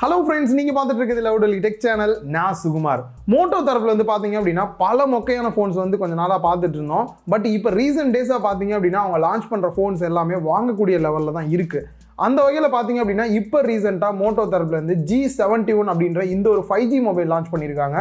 Hello friends, நீங்க பார்த்துட்டு இருக்கிறது லவுடலி டெக் சேனல். நான் சுகுமார். மோட்டோ தரப்புல வந்து பாத்தீங்க அப்படின்னா பல மொக்கையான ஃபோன்ஸ் வந்து கொஞ்ச நாளா பார்த்துட்டு இருந்தோம். பட் இப்போ ரீசன்ட் டேஸா பாத்தீங்க அப்படின்னா அவங்க லான்ச் பண்ற ஃபோன்ஸ் எல்லாமே வாங்கக்கூடிய லெவல்ல தான் இருக்கு. அந்த வகையில் பார்த்தீங்க அப்படின்னா இப்போ ரீசெண்டாக மோட்டோ தரப்புலேருந்து G71 அப்படின்ற இந்த ஒரு 5G மொபைல் லான்ச் பண்ணியிருக்காங்க.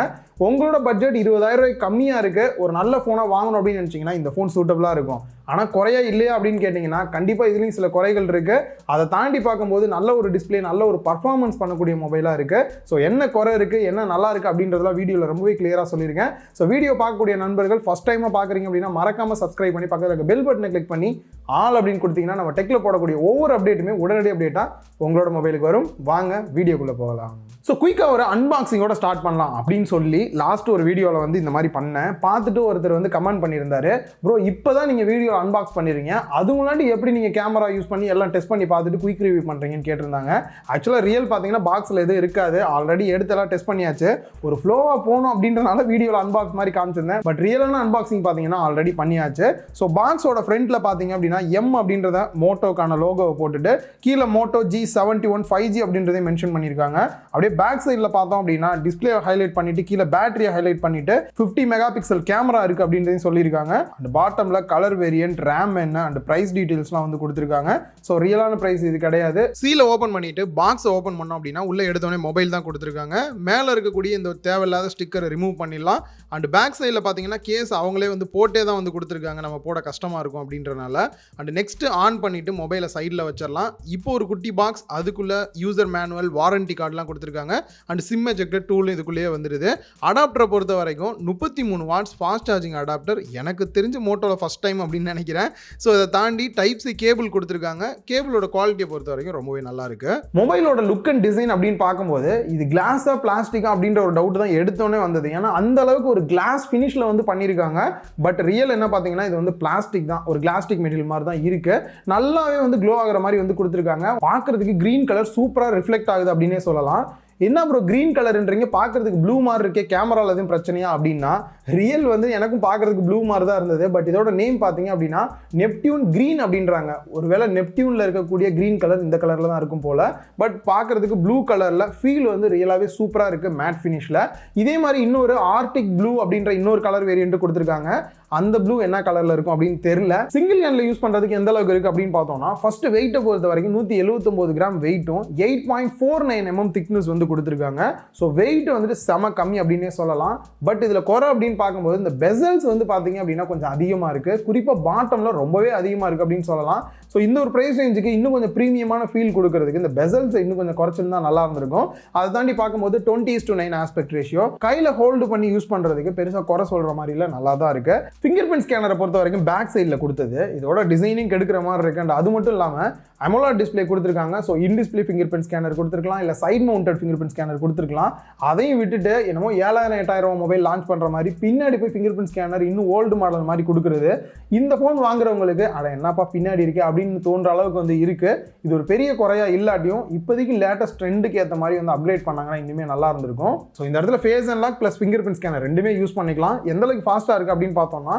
உங்களோட பட்ஜெட் 20,000 ரூபாய் கம்மியாக இருக்குது, ஒரு நல்ல ஃபோனாக வாங்கணும் அப்படின்னு நினச்சிங்கன்னா இந்த ஃபோன் சூட்டபுளாக இருக்கும். ஆனால் குறையா இல்லையா அப்படின்னு கேட்டிங்கன்னா கண்டிப்பாக இதுலேயும் சில குறைகள் இருக்குது. அதை தாண்டி பார்க்கும்போது நல்ல ஒரு டிஸ்பிளே, நல்ல ஒரு பர்ஃபார்மன்ஸ் பண்ணக்கூடிய மொபைலாக இருக்குது. ஸோ என்ன குறை இருக்குது, என்ன நல்லா இருக்குது அப்படின்றதெல்லாம் வீடியோவில் ரொம்பவே கிளியராக சொல்லியிருக்கேன். ஸோ வீடியோ பார்க்கக்கூடிய நண்பர்கள் ஃபஸ்ட் டைமாக பார்க்குறீங்க அப்படின்னா மறக்காமல் சப்ஸ்கிரைப் பண்ணி பக்கத்தில் இருக்க பெல் பட்டனை கிளிக் பண்ணி ஆல் அப்படின்னு கொடுத்தீங்கன்னா நம்ம டெக்கில் போடக்கூடிய ஒவ்வொரு அப்டேட்டுமே உடனடி அப்டேட்டாக உங்களோட மொபைலுக்கு வரும். வாங்க வீடியோக்குள்ளே போகலாம். ஸோ குயிக்காக ஒரு அன்பாக்சிங்கோட ஸ்டார்ட் பண்ணலாம் அப்படின்னு சொல்லி லாஸ்ட் ஒரு வீடியோவில் வந்து இந்த மாதிரி பண்ணேன். பார்த்துட்டு ஒருத்தர் வந்து கமெண்ட் பண்ணியிருந்தாரு, ப்ரோ இப்போ தான் நீங்கள் வீடியோ அன்பாக்ஸ் பண்ணிடுறீங்க, அது முன்னாடி எப்படி நீங்கள் கேமரா யூஸ் பண்ணி எல்லாம் டெஸ்ட் பண்ணி பார்த்துட்டு குயிக் ரிவ்யூ பண்ணுறீங்கன்னு கேட்டிருந்தாங்க. ஆக்சுவலாக ரியல் பார்த்தீங்கன்னா பாக்ஸில் எதுவும் இருக்காது, ஆல்ரெடி எடுத்தெல்லாம் டெஸ்ட் பண்ணியாச்சு. ஒரு ஃப்ளோவாக போகணும் அப்படின்றனால வீடியோவில் அன்பாக்ஸ் மாதிரி காமிச்சிருந்தேன். பட் ரியலான அன்பாக்சிங் பார்த்தீங்கன்னா ஆல்ரெடி பண்ணியாச்சு. ஸோ பாக்ஸோட ஃப்ரண்ட்டில் பார்த்தீங்க அப்படின்னா M அப்படின்றத மோட்டோக்கான லோகோவை போட்டுட்டு கீழே Moto G71 5G அப்படின்றதை மென்ஷன் பண்ணியிருக்காங்க. அப்படியே பேக் சைடில் பார்த்தோம் அப்படின்னா டிஸ்பிளே ஹைலைட் பண்ணிட்டு கீழே பேட்டரியை ஹைலைட் பண்ணிட்டு 50 மெகா பிக்சல் கேமரா இருக்கு அப்படின்றதையும் சொல்லியிருக்காங்க. அண்ட் பாட்டம்ல கலர் வேரியன்ட், ரேம் என்ன அண்ட் பிரைஸ் டீடைல்ஸ்லாம் வந்து கொடுத்துருக்காங்க. ஸோ ரியலான பிரைஸ் இது கிடையாது. சீலை ஓப்பன் பண்ணிட்டு பாக்ஸை ஓப்பன் பண்ணோம் அப்படின்னா உள்ள எடுத்தோடனே மொபைல் தான் கொடுத்துருக்காங்க. மேலே இருக்கக்கூடிய இந்த தேவையில்லாத ஸ்டிக்கரை ரிமூவ் பண்ணிடலாம். அண்ட் பேக் சைடில் பார்த்தீங்கன்னா கேஸ் அவங்களே வந்து போட்டே தான் வந்து கொடுத்துருக்காங்க, நம்ம போட கஷ்டமாக இருக்கும் அப்படின்றனால. அண்ட் நெக்ஸ்ட் ஆன் பண்ணிட்டு மொபைலை சைடில் வச்சிடலாம். இப்போ ஒரு குட்டி பாக்ஸ், அதுக்குள்ள யூசர் மேனுவல், வாரண்டி கார்டுலாம் கொடுத்துருக்காங்க. அண்ட் சிம் எஜெக்டர் டூல் இதுக்குள்ளேயே வந்துடுது. அடாப்டரை பொறுத்த வரைக்கும் 33 வாட்ஸ் ஃபாஸ்ட் சார்ஜிங் அடாப்டர், எனக்கு தெரிஞ்ச மோட்டோவில் ஃபஸ்ட் டைம் அப்படின்னு நினைக்கிறேன். ஸோ இதை தாண்டி டைப் சி கேபிள் கொடுத்துருக்காங்க. கேபிளோட குவாலிட்டியை பொறுத்த வரைக்கும் ரொம்பவே நல்லா இருக்கு. மொபைலோட லுக் அண்ட் டிசைன் அப்படின்னு பார்க்கும்போது இது கிளாஸா பிளாஸ்டிக்கா அப்படின்ற ஒரு டவுட் தான் எடுத்தோன்னே வந்தது. ஏன்னா அந்த அளவுக்கு ஒரு கிளாஸ் ஃபினிஷில் வந்து பண்ணியிருக்காங்க. பட் ரியல் என்ன பார்த்தீங்கன்னா இது வந்து பிளாஸ்டிக் தான், ஒரு கிளாஸ்டிக் மெட்டீரியல் மாதிரி தான் இருக்கு. நல்லாவே வந்து க்ளோ ஆகிற மாதிரி வந்து கொடுத்துருக்காங்க. பார்க்கறதுக்கு கிரீன் கலர் சூப்பராக ரிஃப்ளெக்ட் ஆகுது அப்படின்னே சொல்லலாம். என்ன ப்ரோ கிரீன் கலர்ன்றீங்க, பார்க்கறதுக்கு ப்ளூ மாதிரி இருக்கே, கேமராவில் எதுவும் பிரச்சனையா அப்படின்னா ரியல் வந்து எனக்கும் பார்க்கறதுக்கு ப்ளூ மாதிரி தான் இருந்தது. பட் இதோட நேம் பார்த்தீங்க அப்படின்னா நெப்டியூன் கிரீன் அப்படின்றாங்க. ஒருவேளை நெப்டியூனில் இருக்கக்கூடிய கிரீன் கலர் இந்த கலரில் தான் இருக்கும் போல. பட் பார்க்கறதுக்கு ப்ளூ கலரில் ஃபீல் வந்து ரியலாகவே சூப்பராக இருக்குது மேட் ஃபினிஷில். இதே மாதிரி இன்னொரு ஆர்டிக் ப்ளூ அப்படின்ற இன்னொரு கலர் வேரியன்ட் கொடுத்துருக்காங்க. அந்த ப்ளூ என்ன கலரில் இருக்கும் அப்படின்னு தெரியல. சிங்கிள் ஹேண்டில் யூஸ் பண்ணுறதுக்கு எந்த அளவுக்கு இருக்குது அப்படின்னு பார்த்தோம்னா ஃபர்ஸ்ட் வெயிட்டை பொறுத்த வரைக்கும் 179 கிராம் வெயிட்டும் 8.49 mm திக்னஸ் வந்து கொடுத்துருக்காங்க. ஸோ வெயிட் வந்துட்டு செம கம்மி அப்படின்னே சொல்லலாம். பட் இதில் குறை அப்படின்னு பார்க்கும்போது இந்த பெசல்ஸ் வந்து பார்த்தீங்க அப்படின்னா கொஞ்சம் அதிகமாக இருக்குது. குறிப்பாக பாட்டமில் ரொம்பவே அதிகமாக இருக்குது அப்படின்னு சொல்லலாம். ஸோ இந்த ஒரு ப்ரைஸ் ரேஞ்சுக்கு இன்னும் கொஞ்சம் ப்ரீமியமான ஃபீல் கொடுக்கறதுக்கு இந்த பெசல்ஸ் இன்னும் கொஞ்சம் குறைச்சிருந்தா நல்லா இருந்திருக்கும். அதை தாண்டி பார்க்கும்போது 20:9 ஆஸ்பெக்ட் ரேஷியோ, கையில் ஹோல்டு பண்ணி யூஸ் பண்ணுறதுக்கு பெருசாக குறை சொல்கிற மாதிரி இல்லை, நல்லா தான் இருக்குது. ஃபிங்கர் பிரிண்ட் ஸ்கேனரை பொறுத்த வரைக்கும் பேக் சைடில் கொடுத்தது இதோட டிசைனிங் கெடுக்கிற மாதிரி இருக்கு. அண்ட் அது மட்டும் இல்லாமல் அமோலட் டிஸ்பிளே கொடுத்துருக்காங்க. So in display fingerprint scanner கொடுத்துருக்கலாம், இல்லை side mounted fingerprint scanner கொடுத்துருக்கலாம். அதையும் விட்டுட்டு என்னமோ 7,000-8,000 மொபைல் லான்ச் பண்ணுற மாதிரி பின்னாடி போய் ஃபிங்கர் பிரிண்ட் ஸ்கேனர் இன்னும் ஓல்டு மாடல் மாதிரி கொடுக்குறது இந்த ஃபோன் வாங்குறவங்களுக்கு அட என்னப்பா பின்னாடி இருக்கு அப்படின்னு தோன்ற அளவுக்கு வந்து இருக்கு. இது ஒரு பெரிய குறையா இல்லாட்டியும் இப்போதைக்கு லேட்டஸ்ட் ட்ரெண்டுக்கு ஏற்ற மாதிரி வந்து அப்கிரேட் பண்ணாங்கன்னா இனிமேல் நல்லா இருந்திருக்கும். ஸோ இந்த இடத்துல face unlock plus fingerprint scanner ரெண்டுமே யூஸ் பண்ணிக்கலாம். எந்த அளவுக்கு ஃபாஸ்ட்டாக இருக்குது அப்படின்னு பார்த்தோம்னா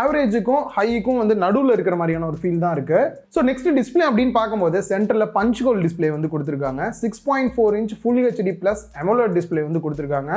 ஆவரேஜுக்கும் ஹைக்கும் வந்து நடுவில் இருக்கிற மாதிரியான ஒரு ஃபீல் தான் இருக்கு. ஸோ நெக்ஸ்ட் டிஸ்பிளே அப்படின்னு பார்க்கும்போது சென்டரில் பஞ்ச் ஹோல் டிஸ்பிளே வந்து கொடுத்துருக்காங்க. 6.4 inch full HD plus AMOLED display வந்து கொடுத்துருக்காங்க.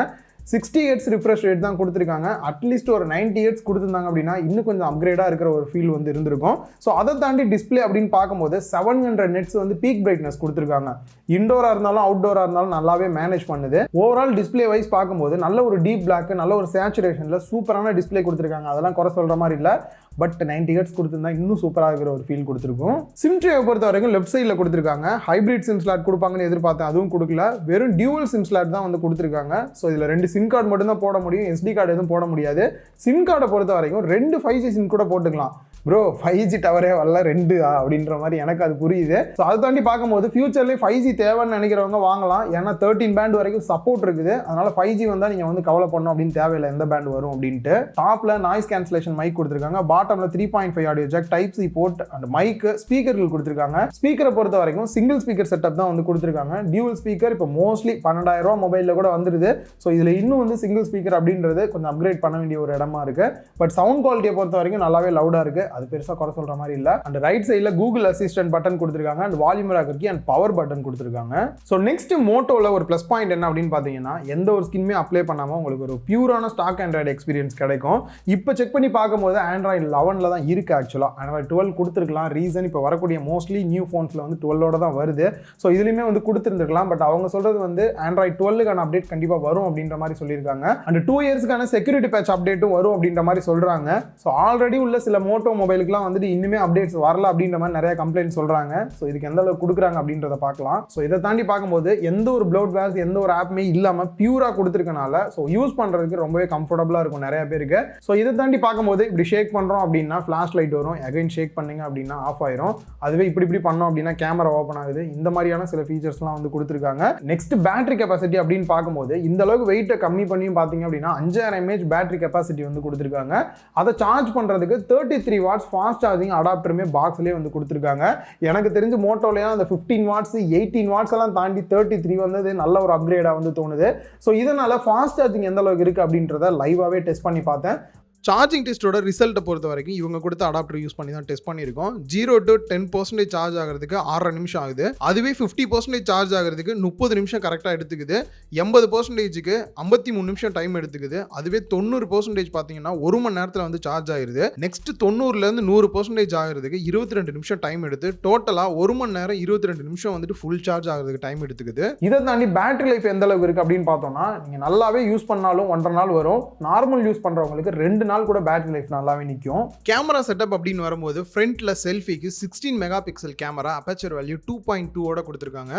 60 Hz ரிஃப்ரெஷ் ரேட் தான் கொடுத்துருக்காங்க. அட்லீஸ்ட் ஒரு 90 Hz கொடுத்துருந்தாங்க அப்படின்னா இன்னும் கொஞ்சம் அப்கிரேடாக இருக்கிற ஒரு ஃபீல் வந்து இருந்திருக்கும். ஸோ அதை தாண்டி டிஸ்பிளே அப்படின்னு பார்க்கும்போது 700 nits வந்து பீக் பிரைட்னஸ் கொடுத்துருக்காங்க. இண்டோராக இருந்தாலும் அவுட்டோராக இருந்தாலும் நல்லாவே மேனேஜ் பண்ணுது. ஓவரால் டிஸ்பிளே வைஸ் பார்க்கும்போது நல்ல ஒரு டீப் பிளாக், நல்ல ஒரு சேச்சுரேஷனில் சூப்பரான டிஸ்பிளே கொடுத்துருக்காங்க. அதெல்லாம் குறை சொல்கிற மாதிரி இல்லை. பட் 90 Hz கொடுத்துருந்தா இன்னும் சூப்பராக இருக்கிற ஒரு ஃபீல் கொடுத்துருக்கும். சிம் ட்ரேவை பொறுத்த வரைக்கும் லெஃப்ட் சைடில் கொடுத்துருக்காங்க. ஹைப்ரிட் சிம் ஸ்லாட் கொடுப்பாங்கன்னு எதிர்பார்த்தேன், அதுவும் கொடுக்கல. வெறும் டியூவல் சிம் ஸ்லாட் தான் வந்து கொடுத்துருக்காங்க. ஸோ இதில் 2 சிம் கார்டு மட்டும் தான் போட முடியும், SD கார்டு எதுவும் போட முடியாது. சிம் கார்டை பொறுத்த வரைக்கும் 2 5G சிம் கூட போட்டுக்கலாம். ப்ரோ 5G டவரே வரல 2 அப்படின்ற மாதிரி எனக்கு அது புரியுது. ஸோ அதை தாண்டி பார்க்கும்போது ஃபியூச்சர்லேயே 5G தேவைன்னு நினைக்கிறவங்க வாங்கலாம். ஏன்னா 13 பேண்ட் வரைக்கும் சப்போர்ட் இருக்குது. அதனால 5G வந்தால் நீங்கள் வந்து கவலை பண்ணணும் அப்படின்னு தேவையில்லை, எந்த பேண்ட் வரும் அப்படின்ட்டு. டாப்பில் நாய்ஸ் கேன்சலேஷன் மைக் கொடுத்துருக்காங்க. பாட்டமில் 3.5 audio jack, type C port and mike, ஸ்பீக்கர்கள் கொடுத்துருக்காங்க. ஸ்பீக்கரை பொறுத்த வரைக்கும் சிங்கிள் ஸ்பீக்கர் செட்டப் தான் வந்து கொடுத்துருக்காங்க. டியூவல் ஸ்பீக்கர் இப்போ மோஸ்ட்லி 12,000 ரூபா மொபைலில் கூட வந்துருது. ஸோ இதில் இன்னும் வந்து சிங்கிள் ஸ்பீக்கர் அப்படின்றது கொஞ்சம் அப்கிரேட் பண்ண வேண்டிய ஒரு இடமா இருக்கு. பட் சவுண்ட் குவாலிட்டியை பொறுத்த வரைக்கும் நல்லாவே லவுடாக இருக்கு. அது பெருசாக குறை சொல்கிற மாதிரி இல்லை. அண்ட் ரைட் சைடில் கூகுள் அசிஸ்டன்ட் பட்டன் கொடுத்துருக்காங்க, and volume rocker key and power button கொடுத்துருக்காங்க. ஸோ நெக்ஸ்ட் மோட்டோவில் ஒரு ப்ளஸ் பாயிண்ட் என்ன அப்படின்னு பார்த்தீங்கன்னா, எந்த ஒரு ஸ்கின்மே அப்ளை பண்ணாமல் உங்களுக்கு ஒரு பியூரான ஸ்டாக் ஆண்ட்ராய்டு எக்ஸ்பீரியன்ஸ் கிடைக்கும். இப்போ செக் பண்ணி பார்க்கும்போது ஆண்ட்ராய்டு 11 தான் இருக்குது. ஆக்சுவலாக ஆண்ட்ராய்டு 12 கொடுத்துருக்கலாம். ரீசன் இப்போ வரக்கூடிய மோஸ்ட்லி நியூ ஃபோன்ஸில் வந்து 12ஓட தான் வருது. ஸோ இதுலையுமே வந்து கொடுத்துருந்துருக்கலாம். பட் அவங்க சொல்கிறது வந்து ஆண்ட்ராய்டு 12க்கான அப்டேட் கண்டிப்பாக வரும் அப்படின்ற மாதிரி சொல்லியிருக்காங்க. அண்ட் 2 இயர்ஸ்க்கான செக்யூரிட்டி பேட்ச் அப்டேட்டும் வரும் அப்படின்ற மாதிரி சொல்கிறாங்க. ஸோ ஆல்ரெடி உள்ள சில மோட்டோ மொபைலுக்குலாம் வந்துட்டு இன்னுமே அப்டேட்ஸ் வரல அப்படின்ற மாதிரி நிறைய கம்ப்ளைண்ட் சொல்கிறாங்க. ஸோ இதுக்கு எந்த அளவுக்கு கொடுக்குறாங்க அப்படின்றத பார்க்கலாம். ஸோ இதை தாண்டி பார்க்கும்போது எந்த ஒரு ப்ளோட்வேர்ஸ் எந்த ஒரு ஆப்புமே இல்லாமல் பியூராக கொடுத்துருக்கனால ஸோ யூஸ் பண்ணுறதுக்கு ரொம்பவே கம்ஃபர்டபுளாக இருக்கும் நிறைய பேருக்கு. ஸோ இதை தாண்டி பார்க்கும்போது இப்படி ஷேக் பண்ணுறோம் அப்படின்னா ஃப்ளாஷ் லைட் வரும், அகைன் ஷேக் பண்ணீங்க அப்படின்னா ஆஃப் ஆயிரும். அதுவே இப்படி பண்ணோம் அப்படின்னா கேமரா ஓப்பன் ஆகுது. இந்த மாதிரியான சில ஃபீச்சர்ஸ்லாம் வந்து கொடுத்துருக்காங்க. நெக்ஸ்ட் பேட்டரி கெப்பாசிட்டி அப்படின்னு பார்க்கும்போது இந்த அளவுக்கு வெயிட்டை கம்மி பண்ணியும் பார்த்தீங்க அப்படின்னா 5000 mAh பேட்டரி கெப்பாசிட்டி வந்து கொடுத்துருக்காங்க. அதை சார்ஜ் பண்ணுறதுக்கு 33 வாட்ஸ் ஃபாஸ்ட் சார்ஜிங் அடாப்டருமே பாக்ஸ்லேயே வந்து கொடுத்துருக்காங்க. எனக்கு தெரிஞ்சு மோட்டோலையும் அந்த 15 வாட்ஸ் 18 வாட்ஸ் எல்லாம் தாண்டி 33 வந்தது நல்ல ஒரு அப்கிரேடாக வந்து தோணுது. ஸோ இதனால ஃபாஸ்ட் சார்ஜிங் எந்த அளவுக்கு இருக்குது அப்படின்றத லைவாகவே டெஸ்ட் பண்ணி பார்த்தேன். சார்ஜிங் டெஸ்ட்டோட ரிசல்ட்டை பொறுத்த வரைக்கும் இவங்க கொடுத்த அடாப்டர் யூஸ் பண்ணி தான் டெஸ்ட் பண்ணியிருக்கோம். 0 to 10% சார்ஜ் ஆகிறதுக்கு 6.5 நிமிஷம் ஆகுது. அதுவே 50% சார்ஜ் ஆகிறதுக்கு 30 நிமிஷம் கரெக்டாக எடுத்துக்குது. 80%க்கு 53 நிமிஷம் டைம் எடுத்துக்குது. அதுவே 90% பார்த்தீங்கன்னா 1 மணி நேரத்தில் வந்து சார்ஜ் ஆகிருது. நெக்ஸ்ட் 90லேருந்து 100% ஆகிறதுக்கு 22 நிமிஷம் டைம் எடுத்து டோட்டலாக 1 மணி நேரம் 22 நிமிஷம் வந்துட்டு ஃபுல் சார்ஜ் ஆகிறதுக்கு டைம் எடுத்துக்குது. இதை தாண்டி பேட்டரி லைஃப் எந்த அளவுக்கு இருக்குது அப்படின்னு பார்த்தோம்னா, நீங்கள் நல்லாவே யூஸ் பண்ணாலும் 1.5 நாள் வரும். நார்மல் யூஸ் பண்ணுறவங்களுக்கு 2 நாள் கூட பேட்டரி லைஃப் நல்லாவே நிற்கும். கேமரா செட்டப் அப்படின்னு வரும்போது ஃப்ரண்ட்ல செல்ஃபிக்கு 16 mega pixel camera, aperture value 2.2ஓட கொடுத்துருக்காங்க.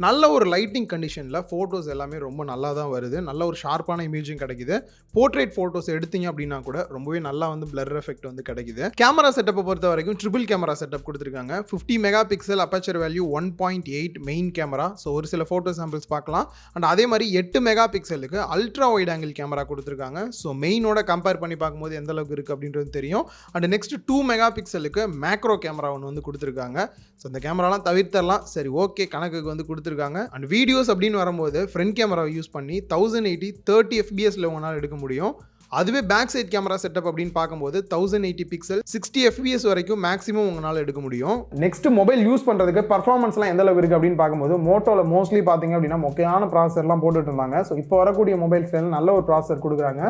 நல்ல ஒரு லைட்டிங் கண்டிஷனில் ஃபோட்டோஸ் எல்லாமே ரொம்ப நல்லா தான் வருது. நல்ல ஒரு ஷார்ப்பான இமேஜும் கிடைக்குது. போர்ட்ரேட் ஃபோட்டோஸ் எடுத்தீங்க அப்படின்னா கூட ரொம்பவே நல்லா வந்து பிளர் எஃபெக்ட் வந்து கிடைக்குது. கேமரா செட்டப்பை பொறுத்த வரைக்கும் ட்ரிபிள் கேமரா செட்டப் கொடுத்துருக்காங்க. 50 mega pixel, aperture value 1.8 main camera. So ஒரு சில ஃபோட்டோ சாம்பிள்ஸ் பார்க்கலாம். அண்ட் அதே மாதிரி 8 மெகா பிக்சலுக்கு அல்ட்ரா வைட் ஆங்கிள் கேமரா கொடுத்துருக்காங்க. ஸோ மெயினோட கம்பேர் பண்ணி பார்க்கும்போது எந்த அளவுக்கு இருக்குது அப்படின்றது தெரியும். அண்ட் நெக்ஸ்ட் 2 மெகா பிக்சலுக்கு மேக்ரோ கேமரா ஒன்று வந்து கொடுத்துருக்காங்க. ஸோ இந்த கேமராலாம் தவிர்த்தரலாம், சரி ஓகே கணக்குக்கு வந்து கொடுத்துருக்காங்க. அண்ட் வீடியோஸ் அப்படின்னு வரும்போது ஃப்ரண்ட் கேமராவை யூஸ் பண்ணி 1080 30 fps உங்களால் எடுக்க முடியும். அதுவே பேக் சைட் கேமரா செட்டப் அப்படின்னு பார்க்கும்போது 1080 பிக்சல் 60 fps வரைக்கும் மேக்ஸிமம் உங்களால் எடுக்க முடியும். நெக்ஸ்ட் மொபைல் யூஸ் பண்ணுறதுக்கு பர்ஃபார்மன்ஸ்லாம் எந்த அளவுக்கு இருக்குது அப்படின்னு பார்க்கும்போது மோட்டோவில் மோஸ்ட்லி பார்த்தீங்க அப்படின்னா மொக்கையான ப்ராசர்லாம் போட்டுட்டு இருந்தாங்க. ஸோ இப்போ வரக்கூடிய மொபைல்ஸ்ல நல்ல ஒரு ப்ராசர் கொடுக்குறாங்க.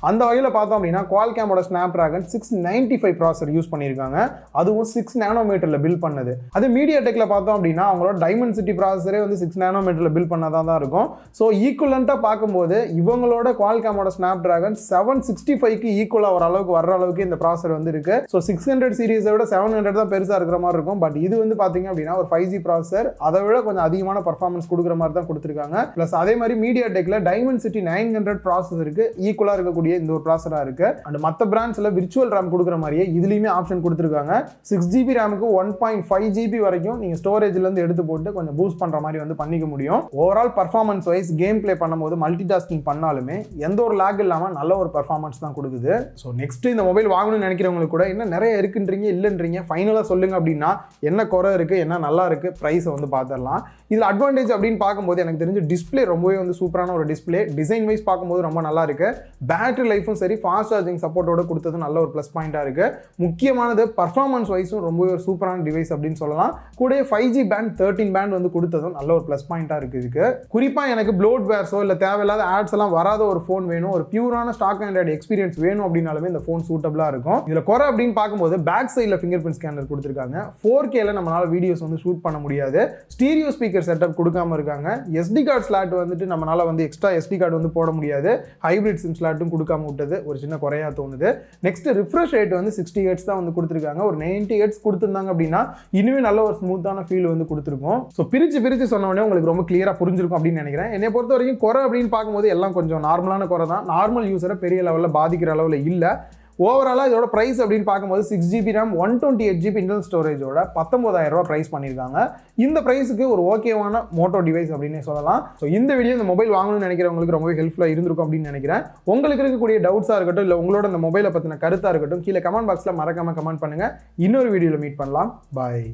அந்த வகையில் பார்த்தோம் அப்படின்னா குவால்காமோட ஸ்னாப்டிராகன் 695 ப்ராசர் யூஸ் பண்ணியிருக்காங்க. அதுவும் 6 நானோமீட்டரில் பில்ட் பண்ணது. அது மீடியா டெக்கில் பார்த்தோம் அப்படின்னா அவங்களோட டைமென்சிட்டி ப்ராசரே வந்து 6 நானோமீட்டரில் பில்ட் பண்ணதான் தான் இருக்கும். ஸோ ஈக்குவலண்ட்டாக பார்க்கும்போது இவங்களோட குவால்காமோட ஸ்னாப்டிராகன் 765க்கு ஈக்குவலாக ஒரு அளவுக்கு வர்ற அளவுக்கு இந்த ப்ராசர் வந்து இருக்கு. ஸோ 600 சீரிஸை விட 700 தான் பெருசாக இருக்கிற மாதிரி இருக்கும். பட் இது வந்து பார்த்தீங்க அப்படின்னா ஒரு 5G ப்ராசர், அதை விட கொஞ்சம் அதிகமான பர்ஃபார்மன்ஸ் கொடுக்குற மாதிரி தான் கொடுத்துருக்காங்க. ப்ளஸ் அதே மாதிரி மீடியா டெக்கில் டைமென்சிட்டி 900 ப்ராசஸருக்கு ஈக்குவலாக இருக்கக்கூடிய இந்த ஒரு ப்ராசராக இருக்கு. அண்ட் மற்ற பிராண்ட்ஸில் விர்ச்சுவல் ரேம் கொடுக்குற மாதிரியே இதுலையுமே ஆப்ஷன் கொடுத்துருக்காங்க. 6GB ரேமுக்கு 1.5GB வரைக்கும் நீங்கள் ஸ்டோரேஜ்லேருந்து எடுத்து போட்டு கொஞ்சம் பூஸ்ட் பண்ணுற மாதிரி வந்து பண்ணிக்க முடியும். Overall performance wise game play பண்ணும்போது மல்டி டாஸ்கிங் பண்ணாலுமே எந்த ஒரு லேக் இல்லாமல் நல்ல ஒரு பர்ஃபார்மன்ஸ் தான் கொடுக்குது. ஸோ நெக்ஸ்ட் இந்த மொபைல் வாங்கணும்னு நினைக்கிறவங்களுக்கு கூட இன்னும் நிறைய இருக்குன்றீங்க இல்லைன்றீங்க ஃபைனலாக சொல்லுங்க அப்படின்னா என்ன குறை இருக்குது என்ன நல்லா இருக்குது ப்ரைஸை வந்து பார்த்துடலாம். இதில் அட்வான்டேஜ் அப்படின்னு பார்க்கும்போது எனக்கு தெரிஞ்சு டிஸ்பிளே ரொம்பவே வந்து சூப்பரான ஒரு டிஸ்பிளே. டிசைன் வைஸ் பார்க்கும்போது ரொம்ப நல்லா இருக்கு. பேட்டரி லைஃபும் சரி ஃபாஸ்ட் சார்ஜிங் சப்போர்ட்டோட கொடுத்ததும் நல்ல ஒரு ப்ளஸ் பாயிண்டாக இருக்கு. முக்கியமானது பர்ஃபார்மன்ஸ் வைஸும் ரொம்பவே ஒரு சூப்பரான டிவைஸ் அப்படின்னு சொல்லலாம். கூட 5G பேண்ட் 13 பேண்ட் வந்து கொடுத்ததும் நல்ல ஒரு ப்ளஸ் பாயிண்டாக இருக்கு. இதுக்கு குறிப்பாக எனக்கு ப்ளோட்வேர்ஸோ இல்லை தேவையில்லாத ஆட்ஸ் எல்லாம் வராத ஒரு ஃபோன் வேணும், ஒரு பியூரான ஸ்டாக் ஆண்ட்ராய்டு எக்ஸ்பீரியன்ஸ் வேணும் அப்படின்னாலுமே இந்த ஃபோன் சூட்டபிளாக இருக்கும். இதில் குறை அப்படின்னு பார்க்கும்போது பேக் சைடில் ஃபிங்கர் பிரிண்ட் ஸ்கேனர் கொடுத்துருக்காங்க. 4Kல நம்மளால வீடியோஸ் வந்து ஷூட் பண்ண முடியாது. ஸ்டீரியோ ஸ்பீக்கர் செட்டப் கொடுக்காம இருக்காங்க. SD கார்டு ஸ்லாட் வந்துட்டு நம்மளால வந்து எக்ஸ்ட்ரா SD கார்டு வந்து போட முடியாது. ஹைபிரிட் சிம் ஸ்லாட்டும் கொடுக்காம விட்டது ஒரு சின்ன குறையா தோணுது. நெக்ஸ்ட் ரிஃப்ரெஷ் ரேட் வந்து 60 Hz தான் வந்து கொடுத்துருக்காங்க. ஒரு 90 Hz கொடுத்துருந்தாங்க அப்படின்னா இன்னுமே நல்ல ஒரு ஸ்மூத்தான ஃபீல் வந்து கொடுத்துருக்கும். ஸோ பிரிச்சு சொன்ன உடனே உங்களுக்கு ரொம்ப கிளியரா புரிஞ்சிருக்கும் அப்படின்னு நினைக்கிறேன். என்னை பொறுத்த வரைக்கும் குறை அப்படின்னு பார்க்கும்போது எல்லாம் கொஞ்சம் நார்மலான குறை தான். நார்மல் யூஸரை பெரிய லெவலில் பாதிக்கிற அளவில் இல்லை. ஓவராலாக இதோட ப்ரைஸ் அப்படின்னு பார்க்கும்போது 6GB RAM 128GB இன்டர்னல் ஸ்டோரேஜோட 19,000 ரூபா ப்ரைஸ் பண்ணியிருக்காங்க. இந்த ப்ரைஸுக்கு ஒரு ஓகேவான மோட்டோ டிவைஸ் அப்படின்னு சொல்லலாம். ஸோ இந்த வீடியோ இந்த மொபைல் வாங்கணும்னு நினைக்கிறவங்களுக்கு ரொம்பவே ஹெல்ப்ஃபுல்லாக இருந்திருக்கும் அப்படின்னு நினைக்கிறேன். உங்களுக்கு இருக்கக்கூடிய டவுட்ஸாக இருக்கட்டும் இல்லை உங்களோட இந்த மொபைலை பற்றின கருத்தாக இருக்கட்டும் கீழே கமெண்ட் பாக்ஸில் மறக்காமல் கமெண்ட் பண்ணுங்கள். இன்னொரு வீடியோவில் மீட் பண்ணலாம். பாய்.